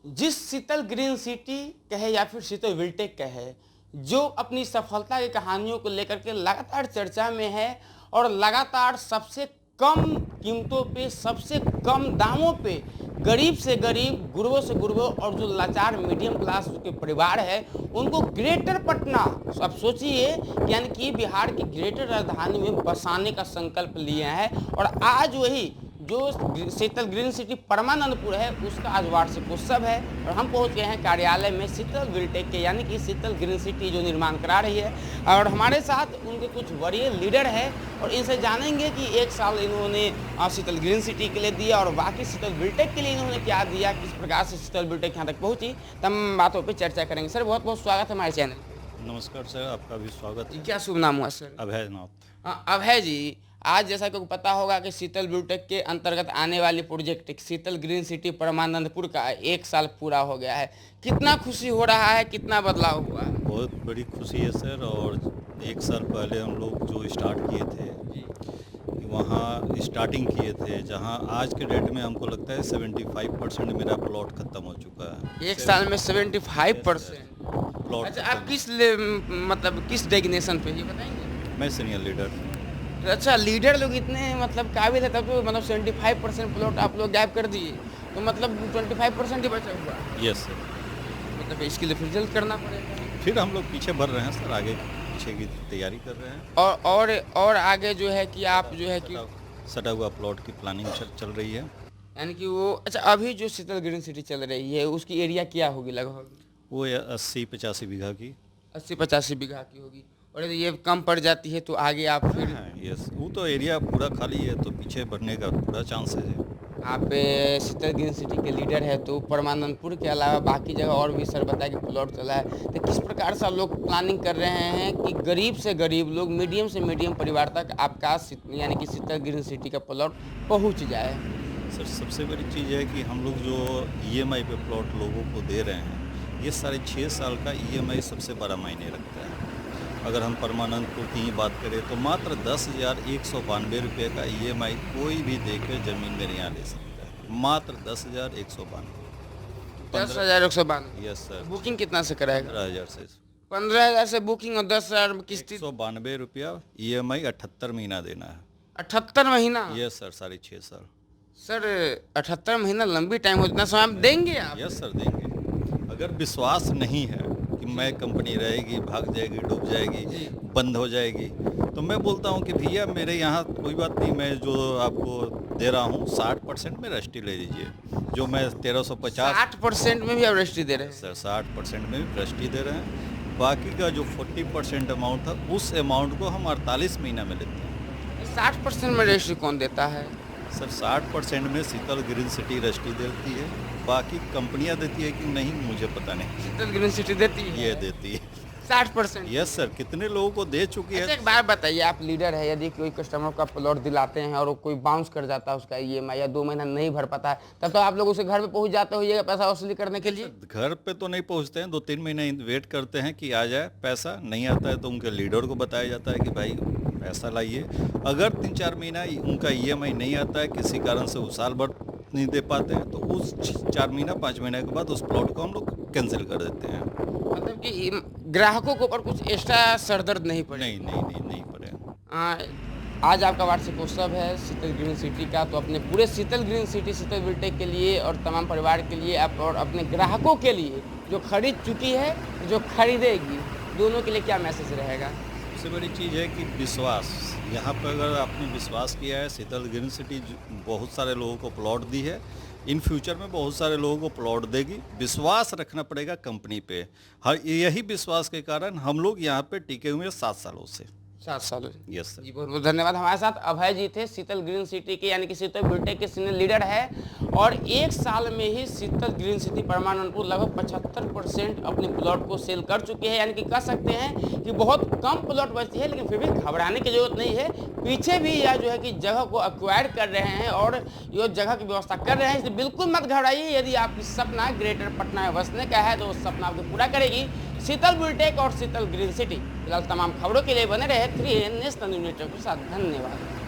जिस शीतल green city कहे या फिर शीतल विल्टेक कहे, जो अपनी सफलता की कहानियों को लेकर के लगातार चर्चा में है और लगातार सबसे कम कीमतों पे, सबसे कम दामों पे गरीब से गरीब, गुरबों से गुरबों और जो लाचार मीडियम क्लास के परिवार है उनको ग्रेटर पटना, अब सोचिए, यानी कि बिहार की ग्रेटर राजधानी में बसाने का संकल्प लिए हैं। और आज वही जो शीतल ग्रीन सिटी परमानंदपुर है उसका आज वार्षिकोत्सव है और हम पहुंच गए हैं कार्यालय में शीतल विल्टेक के, यानी कि शीतल ग्रीन सिटी जो निर्माण करा रही है। और हमारे साथ उनके कुछ वरीय लीडर हैं और इनसे जानेंगे कि एक साल इन्होंने शीतल ग्रीन सिटी के लिए दिया और बाकी शीतल विल्टेक के लिए इन्होंने क्या दिया, किस प्रकार से शीतल विल्टेक यहाँ तक पहुँची, तमाम बातों पर चर्चा करेंगे। सर बहुत बहुत स्वागत है हमारे चैनल। नमस्कार सर, आपका भी स्वागत है। क्या शुभ नाम हुआ सर? अभय नाथ। अभय जी, आज जैसा कि पता होगा कि शीतल विल्टेक के अंतर्गत आने वाली प्रोजेक्ट शीतल ग्रीन सिटी परमानंदपुर का 1 साल पूरा हो गया है। कितना खुशी हो रहा है, कितना बदलाव हुआ है? बहुत बड़ी खुशी है सर। और 1 साल पहले हम लोग जो स्टार्ट किए थे वहाँ स्टार्टिंग किए थे, जहाँ आज के डेट में हमको लगता है 75% मेरा प्लॉट खत्म हो चुका है। 1 साल में 75% प्लॉट। अच्छा, आप मतलब किस डेजिग्नेशन पे ये बताएंगे? मैं सीनियर लीडर। अच्छा, लीडर लोग इतने मतलब काबिल है, तब तो मतलब 75% प्लॉट आप लोग गायब कर दिए, तो मतलब 25% ही बचा हुआ। Yes sir. मतलब इसके लिए फिर जल्द करना पड़ेगा। फिर हम लोग पीछे बढ़ रहे हैं सर, आगे पीछे की तैयारी कर रहे हैं। और आगे जो है कि आप जो है कि सटा हुआ प्लॉट की प्लानिंग चल रही है। यानी कि वो, अच्छा, अभी जो शीतल ग्रीन सिटी चल रही है उसकी एरिया क्या होगी लगभग? वो 80-85 बीघा की। 80-85 बीघा की होगी। और यदि ये कम पड़ जाती है तो आगे आप फिर यस, वो तो एरिया पूरा खाली है तो पीछे बढ़ने का पूरा चांस है। आप शीतल ग्रीन सिटी के लीडर है, तो परमानंदपुर के अलावा बाकी जगह और भी सर बताया कि प्लॉट चला है, तो किस प्रकार से लोग प्लानिंग कर रहे हैं कि गरीब से गरीब लोग, मीडियम से मीडियम परिवार तक आपका यानी कि शीतल ग्रीन सिटी का प्लॉट पहुंच जाए? सर सबसे बड़ी चीज़ है कि हम लोग जो EMI पे प्लॉट लोगों को दे रहे हैं, ये साढ़े 6 साल का EMI सबसे बड़ा मायने रखता है। अगर हम परमानंदपुर की ही बात करें तो मात्र 10,192 रुपये का EMI कोई भी देकर ज़मीन मेरे यहाँ ले सकता है। मात्र 10,192। 10,192। Yes sir. बुकिंग कितना से कराएगा? 15,000 से। 15,000 से बुकिंग और 10,000 किस्ती। 192 रुपया EMI 78 महीना देना है। 78 महीना? यस सर, साढ़े 6 साल। सर 78 महीना लंबी टाइम हो, इतना समय आप देंगे आप? यस सर, देंगे। अगर विश्वास नहीं है कि मैं कंपनी रहेगी, भाग जाएगी, डूब जाएगी, बंद हो जाएगी, तो मैं बोलता हूँ कि भैया मेरे यहाँ कोई बात नहीं, मैं जो आपको दे रहा हूँ 60% में रजिस्ट्री ले लीजिए। जो मैं 1350 60% में भी आप रजिस्ट्री दे रहे हैं? सर 60% में भी रजिस्ट्री दे रहे हैं। बाकी का जो 40% अमाउंट था, उस अमाउंट को हम 48 महीना में लेते हैं। 60% में रजिस्ट्री कौन देता है? सर 60% में शीतल ग्रीन सिटी रजिस्ट्री देती है, बाकी कंपनियां देती है कि नहीं मुझे पता नहीं। शीतल ग्रीन सिटी देती है? ये देती है 60%? यस सर, कितने लोगों को दे चुकी अच्छा, है। एक बात बताइए, आप लीडर है, यदि कोई कस्टमर का प्लॉट दिलाते हैं और कोई बाउंस कर जाता है उसका EMI या 2 महीना नहीं भर पाता है, तब तो आप लोग उसे घर पे पहुंच जाते होइएगा पैसा वसूली करने के लिए? घर पे तो नहीं पहुंचते हैं, 2-3 महीने वेट करते हैं कि आ जाए पैसा। नहीं आता है तो उनके लीडर को बताया जाता है कि भाई पैसा लाइए। अगर 3-4 महीना उनका EMI नहीं आता है, किसी कारण से वो साल भर नहीं दे पाते हैं, तो उस 4 महीना 5 महीने के बाद उस प्लॉट को हम लोग कैंसिल कर देते हैं। मतलब कि ग्राहकों के ऊपर कुछ एक्स्ट्रा सरदर्द नहीं पड़े? नहीं पड़े। आज आपका वार्षिकोत्सव है शीतल ग्रीन सिटी का, तो अपने पूरे शीतल ग्रीन सिटी, शीतल विल्टेक के लिए और तमाम परिवार के लिए आप और अपने ग्राहकों के लिए, जो खरीद चुकी है, जो खरीदेगी, दोनों के लिए क्या मैसेज रहेगा? सबसे बड़ी चीज़ है कि विश्वास। यहाँ पर अगर आपने विश्वास किया है, शीतल ग्रीन सिटी बहुत सारे लोगों को प्लॉट दी है, इन फ्यूचर में बहुत सारे लोगों को प्लॉट देगी। विश्वास रखना पड़ेगा कंपनी पे। हर यही विश्वास के कारण हम लोग यहाँ पे टिके हुए हैं 7 सालों से। 7 साल? Yes sir. जी, बहुत बहुत धन्यवाद। हमारे साथ अभय जी थे, शीतल ग्रीन सिटी के, यानी कि शीतल विल्टेक के सीनियर लीडर है, और 1 साल में ही शीतल ग्रीन सिटी परमानंदपुर लगभग 75% अपने प्लॉट को सेल कर चुके हैं। यानी कि कह सकते हैं कि बहुत कम प्लॉट बचती है, लेकिन फिर भी घबराने की जरूरत नहीं है। पीछे भी यह जो है कि जगह को एक्वायर कर रहे हैं और ये जगह की व्यवस्था कर रहे हैं, इसलिए बिल्कुल मत घबराइए। यदि आपकी सपना ग्रेटर पटना में बसने का है तो वो सपना आपको पूरा करेगी शीतल विल्टेक और शीतल ग्रीन सिटी। फिलहाल तमाम खबरों के लिए बने रहे 3 नेशनल न्यूज़ नेटवर्क के साथ। धन्यवाद।